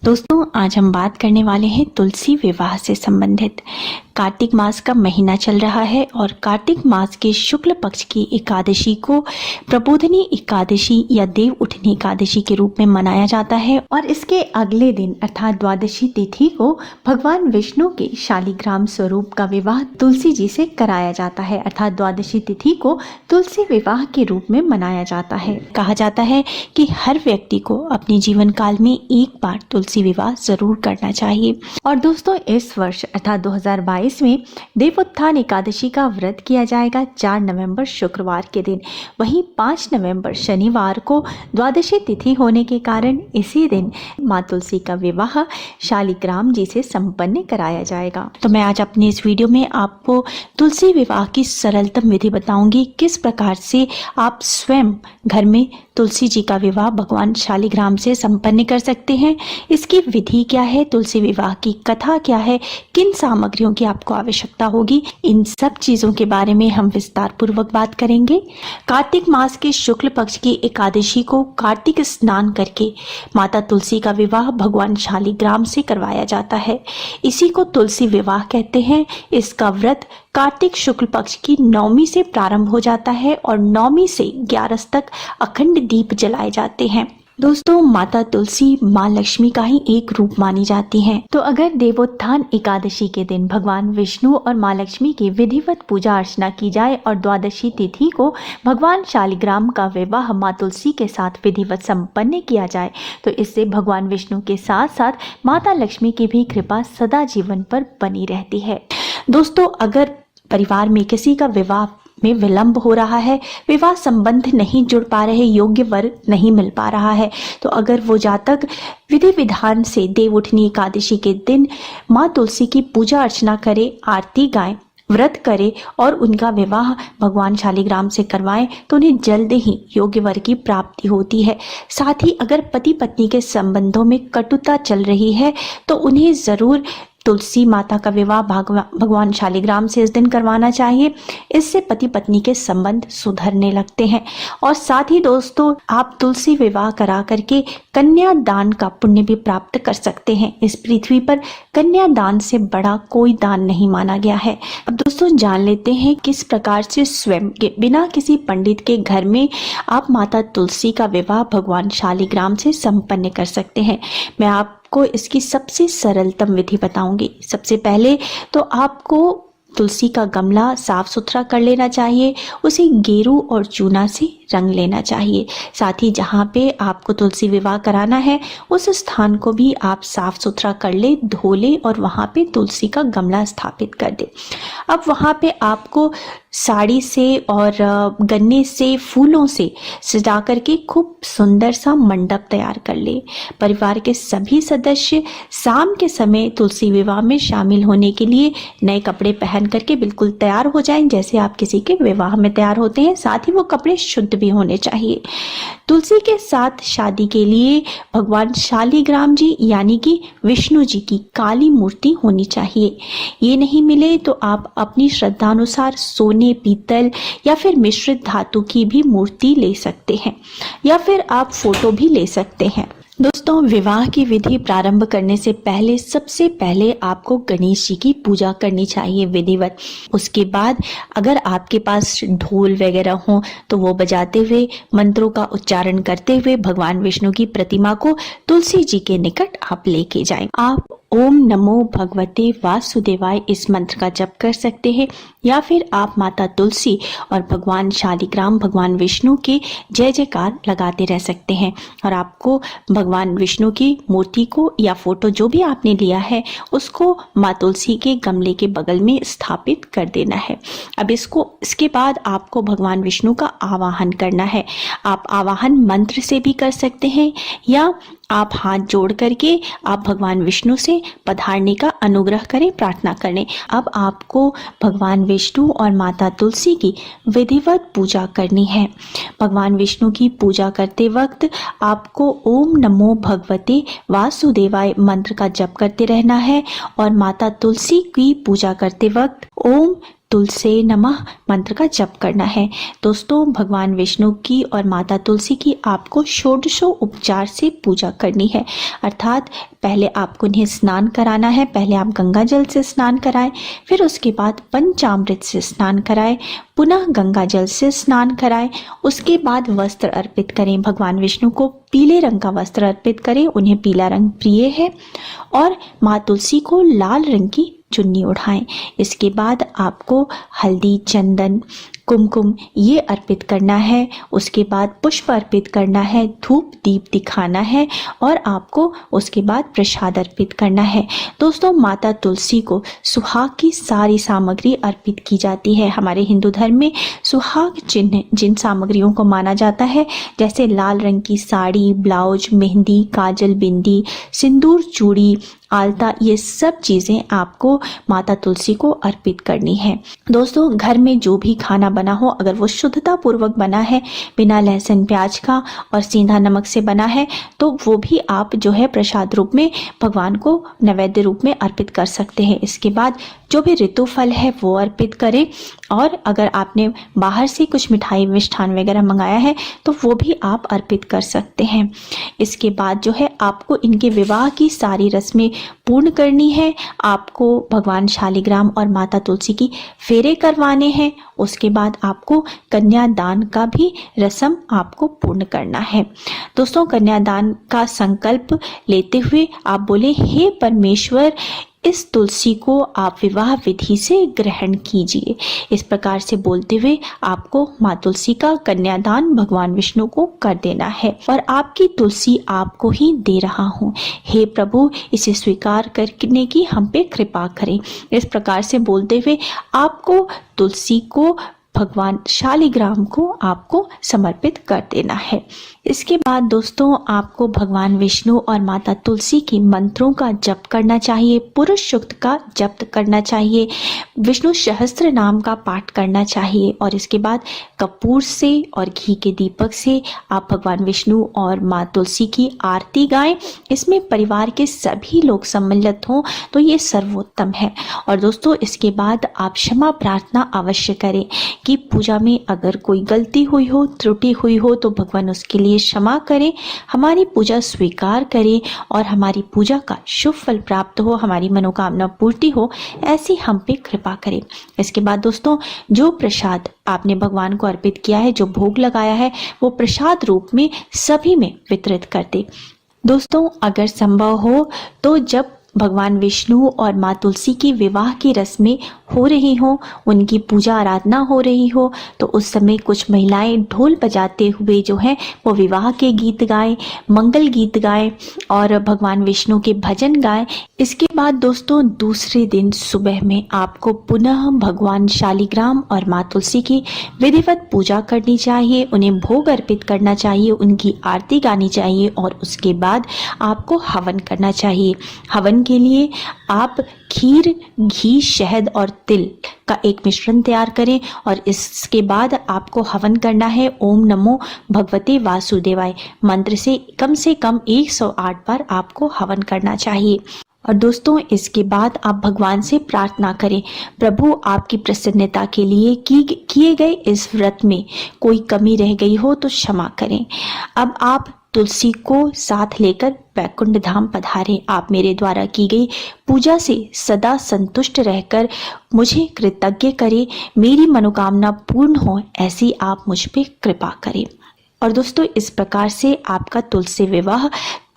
दोस्तों, आज हम बात करने वाले हैं तुलसी विवाह से संबंधित। कार्तिक मास का महीना चल रहा है और कार्तिक मास के शुक्ल पक्ष की एकादशी को प्रबोधिनी एकादशी या देव उठनी एकादशी के रूप में मनाया जाता है और इसके अगले दिन अर्थात द्वादशी तिथि को भगवान विष्णु के शालिग्राम स्वरूप का विवाह तुलसी जी से कराया जाता है। अर्थात द्वादशी तिथि को तुलसी विवाह के रूप में मनाया जाता है। कहा जाता है कि हर व्यक्ति को अपने जीवन काल में एक बार तुलसी विवाह जरूर करना चाहिए। और दोस्तों, इस वर्ष अर्थात 2022 में देवोत्थान एकादशी का व्रत किया जाएगा 4 नवंबर शुक्रवार के दिन। वहीं 5 नवंबर शनिवार को द्वादशी तिथि होने के कारण इसी दिन माँ तुलसी का विवाह शालिग्राम जी से संपन्न कराया जाएगा। तो मैं आज अपनी इस वीडियो में आपको तुलसी विवाह की सरलतम विधि बताऊंगी, किस प्रकार से आप स्वयं घर में तुलसी जी का विवाह भगवान शालिग्राम से संपन्न कर सकते हैं। इसकी विधि क्या है, तुलसी विवाह की कथा क्या है, किन सामग्रियों की आपको आवश्यकता होगी, इन सब चीजों के बारे में हम विस्तार पूर्वक बात करेंगे। कार्तिक मास के शुक्ल पक्ष की एकादशी को कार्तिक स्नान करके माता तुलसी का विवाह भगवान शालिग्राम से करवाया जाता है। इसी को तुलसी विवाह कहते हैं। इसका व्रत कार्तिक शुक्ल पक्ष की नवमी से प्रारंभ हो जाता है और नवमी से 11 तक अखंड दीप जलाए जाते हैं। दोस्तों, माता तुलसी माँ लक्ष्मी का ही एक रूप मानी जाती हैं। तो अगर देवोत्थान एकादशी के दिन भगवान विष्णु और माँ लक्ष्मी की विधिवत पूजा अर्चना की जाए और द्वादशी तिथि को भगवान शालिग्राम का विवाह माँ तुलसी के साथ विधिवत संपन्न किया जाए तो इससे भगवान विष्णु के साथ साथ माता लक्ष्मी की भी कृपा सदा जीवन पर बनी रहती है। दोस्तों, अगर परिवार में किसी का विवाह में विलंब हो रहा है, विवाह संबंध नहीं जुड़ पा रहे, योग्य वर नहीं मिल पा रहा है, तो अगर वो जातक विधि विधान से देव उठनी एकादशी के दिन माँ तुलसी की पूजा अर्चना करे, आरती गाए, व्रत करे और उनका विवाह भगवान शालिग्राम से करवाएं तो उन्हें जल्द ही योग्य वर की प्राप्ति होती है। साथ ही अगर पति पत्नी के संबंधों में कटुता चल रही है तो उन्हें जरूर तुलसी माता का विवाह भगवान शालिग्राम से इस दिन करवाना चाहिए। इससे पति पत्नी के संबंध सुधरने लगते हैं। और साथ ही दोस्तों, आप तुलसी विवाह करा करके कन्या दान का पुण्य भी प्राप्त कर सकते हैं। इस पृथ्वी पर कन्या दान से बड़ा कोई दान नहीं माना गया है। अब दोस्तों, जान लेते हैं किस प्रकार से स्वयं के बिना किसी पंडित के घर में आप माता तुलसी का विवाह भगवान शालिग्राम से संपन्न कर सकते हैं। मैं आपको इसकी सबसे सरलतम विधि बताऊंगी। सबसे पहले तो आपको तुलसी का गमला साफ सुथरा कर लेना चाहिए, उसे गेरू और चूना से रंग लेना चाहिए। साथ ही जहाँ पे आपको तुलसी विवाह कराना है उस स्थान को भी आप साफ सुथरा कर ले, धो ले और वहाँ पे तुलसी का गमला स्थापित कर दे। अब वहाँ पे आपको साड़ी से और गन्ने से, फूलों से सजा करके खूब सुंदर सा मंडप तैयार कर ले। परिवार के सभी सदस्य शाम के समय तुलसी विवाह में शामिल होने के लिए नए कपड़े पहन करके बिल्कुल तैयार हो जाएं, जैसे आप किसी के विवाह में तैयार होते हैं। साथ ही वो कपड़े शुद्ध भी होने चाहिए। तुलसी के साथ शादी के लिए भगवान शालिग्राम जी यानी कि विष्णु जी की काली मूर्ति होनी चाहिए। ये नहीं मिले तो आप अपनी श्रद्धानुसार सोने, पीतल या फिर मिश्रित धातु की भी मूर्ति ले सकते हैं या फिर आप फोटो भी ले सकते हैं। दोस्तों, विवाह की विधि प्रारंभ करने से पहले सबसे पहले आपको गणेश जी की पूजा करनी चाहिए विधिवत। उसके बाद अगर आपके पास ढोल वगैरह हो तो वो बजाते हुए, मंत्रों का उच्चारण करते हुए भगवान विष्णु की प्रतिमा को तुलसी जी के निकट आप लेके जाएं। आप ओम नमो भगवते वासुदेवाय इस मंत्र का जप कर सकते हैं या फिर आप माता तुलसी और भगवान शालिग्राम, भगवान विष्णु के जय जयकार लगाते रह सकते हैं। और आपको भगवान विष्णु की मूर्ति को या फोटो जो भी आपने लिया है उसको माँ तुलसी के गमले के बगल में स्थापित कर देना है। अब इसके बाद आपको भगवान विष्णु का आवाहन करना है। आप आवाहन मंत्र से भी कर सकते हैं या आप हाथ जोड़ करके आप भगवान विष्णु से पधारने का अनुग्रह करें, प्रार्थना करें। अब आपको भगवान विष्णु और माता तुलसी की विधिवत पूजा करनी है। भगवान विष्णु की पूजा करते वक्त आपको ओम नमो भगवते वासुदेवाय मंत्र का जप करते रहना है और माता तुलसी की पूजा करते वक्त ओम तुलसी नमः मंत्र का जप करना है। दोस्तों, भगवान विष्णु की और माता तुलसी की आपको षोडशों उपचार से पूजा करनी है, अर्थात पहले आपको उन्हें स्नान कराना है। पहले आप गंगा जल से स्नान कराएं, फिर उसके बाद पंचामृत से स्नान कराएं, पुनः गंगा जल से स्नान कराएं। उसके बाद वस्त्र अर्पित करें, भगवान विष्णु को पीले रंग का वस्त्र अर्पित करें, उन्हें पीला रंग प्रिय है, और माँ तुलसी को लाल रंग की चुन्नी उठाएं। इसके बाद आपको हल्दी, चंदन, कुमकुम ये अर्पित करना है। उसके बाद पुष्प अर्पित करना है, धूप दीप दिखाना है, और आपको उसके बाद प्रसाद अर्पित करना है। दोस्तों, माता तुलसी को सुहाग की सारी सामग्री अर्पित की जाती है। हमारे हिंदू धर्म में सुहाग चिन्ह जिन सामग्रियों को माना जाता है, जैसे लाल रंग की साड़ी, ब्लाउज, मेहंदी, काजल, बिंदी, सिंदूर, चूड़ी, आलता, ये सब चीज़ें आपको माता तुलसी को अर्पित करनी है। दोस्तों, घर में जो भी खाना बना हो, अगर वो शुद्धता पूर्वक बना है, बिना लहसुन प्याज का और सीधा नमक से बना है, तो वो भी आप जो है प्रसाद रूप में भगवान को नैवेद्य रूप में अर्पित कर सकते हैं। इसके बाद जो भी ऋतु फल है वो अर्पित करें, और अगर आपने बाहर से कुछ मिठाई मिष्ठान वगैरह मंगाया है तो वो भी आप अर्पित कर सकते हैं। इसके बाद जो है आपको इनके विवाह की सारी रस्में पूर्ण करनी है। आपको भगवान शालिग्राम और माता तुलसी की फेरे करवाने हैं। उसके बाद आपको कन्यादान का भी रस्म आपको पूर्ण करना है। दोस्तों, कन्यादान का संकल्प लेते हुए आप बोले, हे परमेश्वर, इस तुलसी को आप विवाह विधि से ग्रहण कीजिए। इस प्रकार से बोलते हुए आपको माँ तुलसी का कन्यादान भगवान विष्णु को कर देना है, और आपकी तुलसी आपको ही दे रहा हूँ, हे प्रभु इसे स्वीकार करने की हम पे कृपा करें। इस प्रकार से बोलते हुए आपको तुलसी को भगवान शालिग्राम को आपको समर्पित कर देना है। इसके बाद दोस्तों, आपको भगवान विष्णु और माता तुलसी के मंत्रों का जप करना चाहिए, पुरुष सूक्त का जप करना चाहिए, विष्णु सहस्त्र नाम का पाठ करना चाहिए, और इसके बाद कपूर से और घी के दीपक से आप भगवान विष्णु और माँ तुलसी की आरती गाएं। इसमें परिवार के सभी लोग सम्मिलित हों तो ये सर्वोत्तम है। और दोस्तों, इसके बाद आप क्षमा प्रार्थना अवश्य करें कि पूजा में अगर कोई गलती हुई हो, त्रुटि हुई हो, तो भगवान उसके लिए क्षमा करें, हमारी पूजा स्वीकार करें, और हमारी पूजा का शुभ फल प्राप्त हो, हमारी मनोकामना पूर्ति हो, ऐसी हम पे कृपा करें। इसके बाद दोस्तों, जो प्रसाद आपने भगवान को अर्पित किया है, जो भोग लगाया है, वो प्रसाद रूप में सभी में वितरित कर दे। दोस्तों, अगर संभव हो तो जब भगवान विष्णु और माँ तुलसी की विवाह की रस्में हो रही हो, उनकी पूजा आराधना हो रही हो, तो उस समय कुछ महिलाएं ढोल बजाते हुए जो है वो विवाह के गीत गाएं, मंगल गीत गाएं और भगवान विष्णु के भजन गाएं। इसके बाद दोस्तों, दूसरे दिन सुबह में आपको पुनः भगवान शालिग्राम और माँ तुलसी की विधिवत पूजा करनी चाहिए, उन्हें भोग अर्पित करना चाहिए, उनकी आरती गानी चाहिए, और उसके बाद आपको हवन करना चाहिए। हवन के लिए आप खीर, घी, शहद और तिल का एक मिश्रण तैयार करें, और इसके बाद आपको हवन करना है ओम नमो भगवते वासुदेवाय मंत्र से कम 108 बार आपको हवन करना चाहिए। और दोस्तों, इसके बाद आप भगवान से प्रार्थना करें, प्रभु आपकी प्रसन्नता के लिए किए गए इस व्रत में कोई कमी रह गई हो तो क्षमा करें। अब आप तुलसी को साथ लेकर वैकुंठ धाम पधारें। आप मेरे द्वारा की गई पूजा से सदा संतुष्ट रहकर मुझे कृतज्ञ करें, मेरी मनोकामना पूर्ण हो, ऐसी आप मुझ पे कृपा करें। और दोस्तों, इस प्रकार से आपका तुलसी विवाह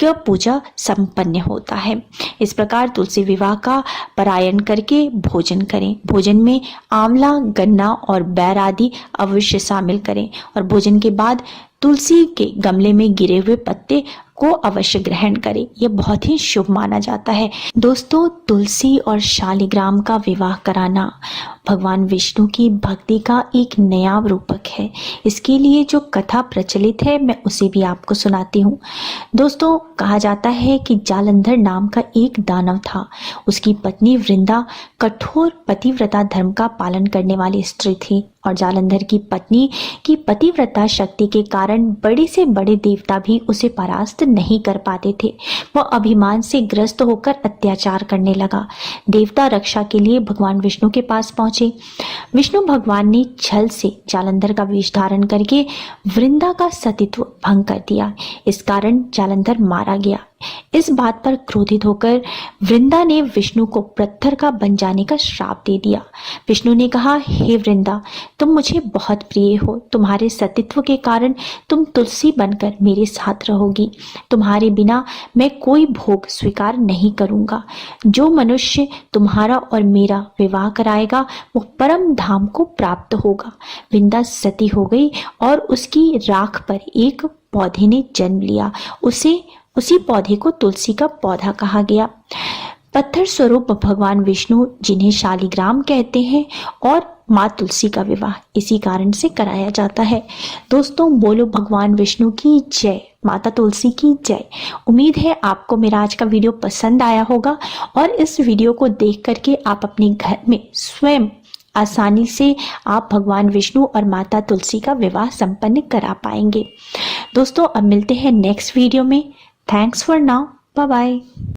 का पूजा संपन्न होता है। इस प्रकार तुलसी विवाह का पारायण करके भोजन करें। भोजन में आंवला, गन्ना और बैर आदि अवश्य शामिल करें, और भोजन के बाद तुलसी के गमले में गिरे हुए पत्ते को अवश्य ग्रहण करें, यह बहुत ही शुभ माना जाता है। दोस्तों, तुलसी और शालिग्राम का विवाह कराना भगवान विष्णु की भक्ति का एक नया रूपक है। इसके लिए जो कथा प्रचलित है मैं उसे भी आपको सुनाती हूँ। दोस्तों, कहा जाता है कि जालंधर नाम का एक दानव था। उसकी पत्नी वृंदा कठोर पतिव्रता धर्म का पालन करने वाली स्त्री थी, और जालंधर की पत्नी की पतिव्रता शक्ति के कारण बड़े से बड़े देवता भी उसे परास्त नहीं कर पाते थे। वह अभिमान से ग्रस्त होकर अत्याचार करने लगा। देवता रक्षा के लिए भगवान विष्णु के पास पहुंचे। विष्णु भगवान ने छल से जालंधर का वेश धारण करके वृंदा का सतीत्व भंग कर दिया। इस कारण जालंधर मारा गया। इस बात पर क्रोधित होकर वृंदा ने विष्णु को पत्थर का बन जाने का श्राप दे दिया। विष्णु ने कहा, हे वृंदा, तुम मुझे बहुत प्रिय हो। तुम्हारे सतीत्व के कारण तुम तुलसी बनकर मेरे साथ रहोगी। तुम्हारे बिना मैं कोई भोग स्वीकार नहीं करूंगा। जो मनुष्य तुम्हारा और मेरा विवाह कराएगा वो परम धाम को प्राप्त होगा। वृंदा सती हो गई और उसकी राख पर एक पौधे ने जन्म लिया। उसी पौधे को तुलसी का पौधा कहा गया। पत्थर स्वरूप भगवान विष्णु, जिन्हें शालिग्राम कहते हैं, और माँ तुलसी का विवाह इसी कारण से कराया जाता है। दोस्तों, बोलो भगवान विष्णु की जय, माता तुलसी की जय। उम्मीद है आपको मेरा आज का वीडियो पसंद आया होगा और इस वीडियो को देख करके आप अपने घर में स्वयं आसानी से आप भगवान विष्णु और माता तुलसी का विवाह संपन्न करा पाएंगे। दोस्तों, अब मिलते हैं नेक्स्ट वीडियो में। Thanks for now, bye bye.